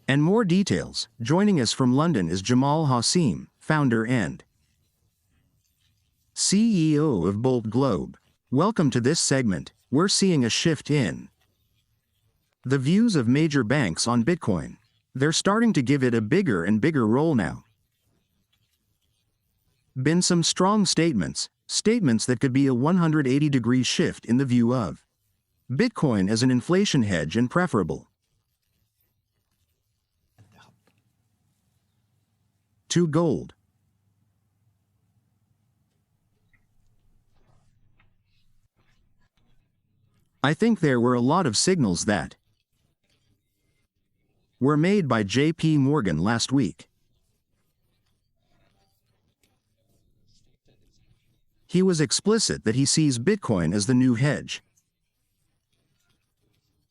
And more details. Joining us from London is Jamal Hassim, founder and CEO of Bolt Globe. Welcome to this segment. We're seeing a shift in the views of major banks on Bitcoin. They're starting to give it a bigger and bigger role now. Been some strong statements that could be a 180-degree shift in the view of Bitcoin as an inflation hedge and preferable to gold. I think there were a lot of signals that were made by JP Morgan last week. He was explicit that he sees Bitcoin as the new hedge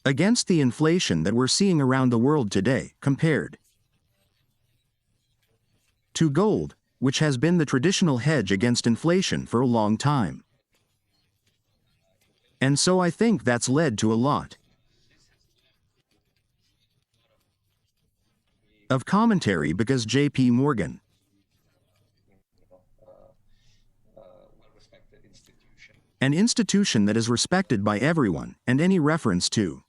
against the inflation that we're seeing around the world today, compared to gold, which has been the traditional hedge against inflation for a long time. And so I think that's led to a lot of commentary because JP Morgan, an institution that is respected by everyone, and any reference to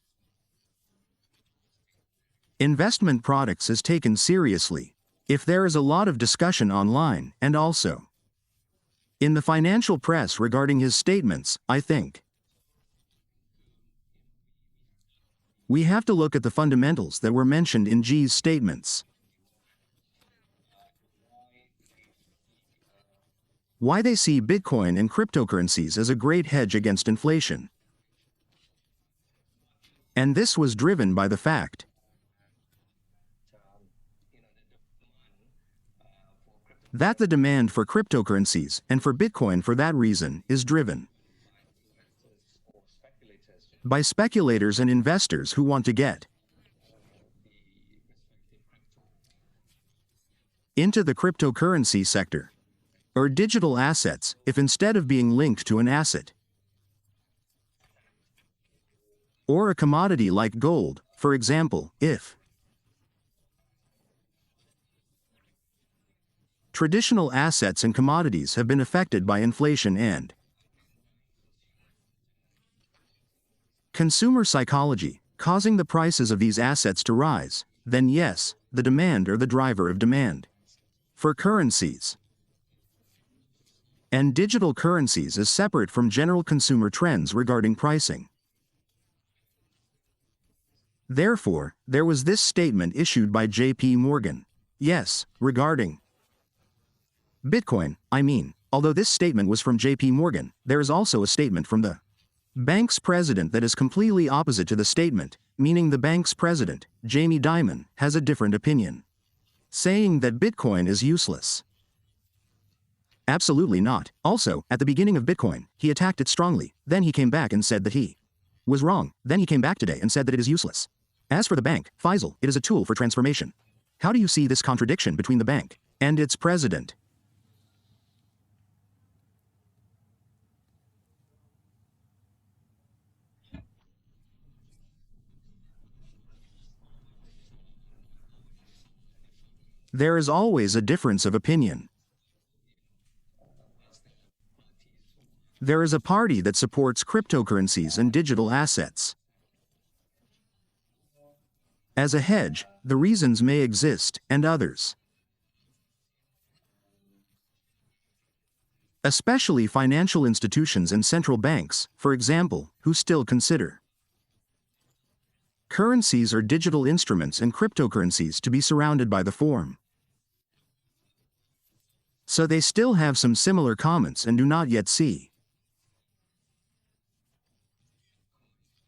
investment products is taken seriously. If there is a lot of discussion online, and also in the financial press regarding his statements, I think we have to look at the fundamentals that were mentioned in G's statements. Why they see Bitcoin and cryptocurrencies as a great hedge against inflation. And this was driven by the fact that the demand for cryptocurrencies, and for Bitcoin for that reason, is driven by speculators and investors who want to get into the cryptocurrency sector, or digital assets, if instead of being linked to an asset or a commodity like gold, for example, if traditional assets and commodities have been affected by inflation and consumer psychology, causing the prices of these assets to rise, then yes, the demand or the driver of demand for currencies and digital currencies is separate from general consumer trends regarding pricing. Therefore, there was this statement issued by JP Morgan. Yes, regarding Bitcoin, although this statement was from JP Morgan, there is also a statement from the bank's president that is completely opposite to the statement, meaning the bank's president, Jamie Dimon, has a different opinion, saying that Bitcoin is useless. Absolutely not. Also, at the beginning of Bitcoin, he attacked it strongly, then he came back and said that he was wrong, then he came back today and said that it is useless. As for the bank, Faisal, it is a tool for transformation. How do you see this contradiction between the bank and its president? There is always a difference of opinion. There is a party that supports cryptocurrencies and digital assets as a hedge. The reasons may exist, and others, especially financial institutions and central banks, for example, who still consider currencies or digital instruments and cryptocurrencies to be surrounded by the form. So they still have some similar comments and do not yet see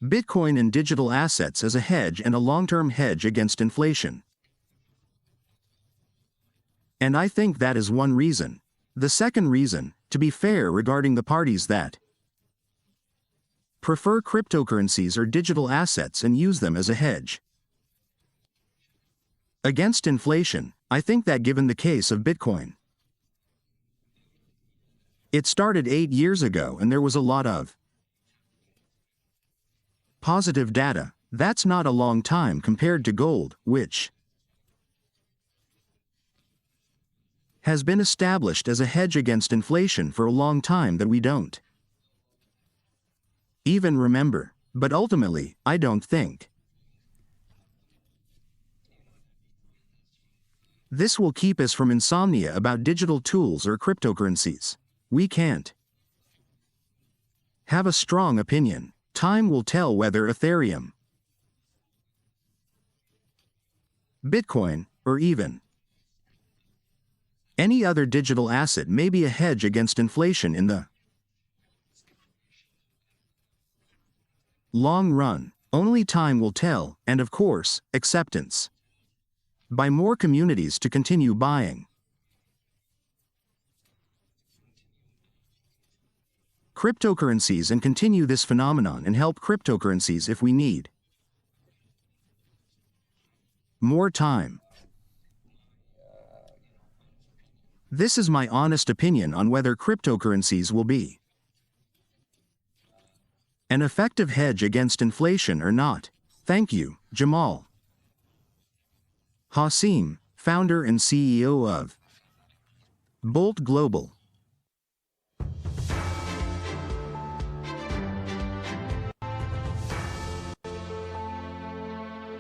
Bitcoin and digital assets as a hedge and a long-term hedge against inflation. And I think that is one reason. The second reason, to be fair regarding the parties that prefer cryptocurrencies or digital assets and use them as a hedge against inflation, I think that given the case of Bitcoin, it started 8 years ago and there was a lot of positive data. That's not a long time compared to gold, which has been established as a hedge against inflation for a long time that we don't even remember, but ultimately, I don't think this will keep us from insomnia about digital tools or cryptocurrencies. We can't have a strong opinion. Time will tell whether Ethereum, Bitcoin, or even any other digital asset may be a hedge against inflation in the long run. Only time will tell, and of course, acceptance by more communities to continue buying cryptocurrencies and continue this phenomenon and help cryptocurrencies if we need more time. This is my honest opinion on whether cryptocurrencies will be an effective hedge against inflation or not. Thank you, Jamal Hassim, founder and CEO of Bolt Global.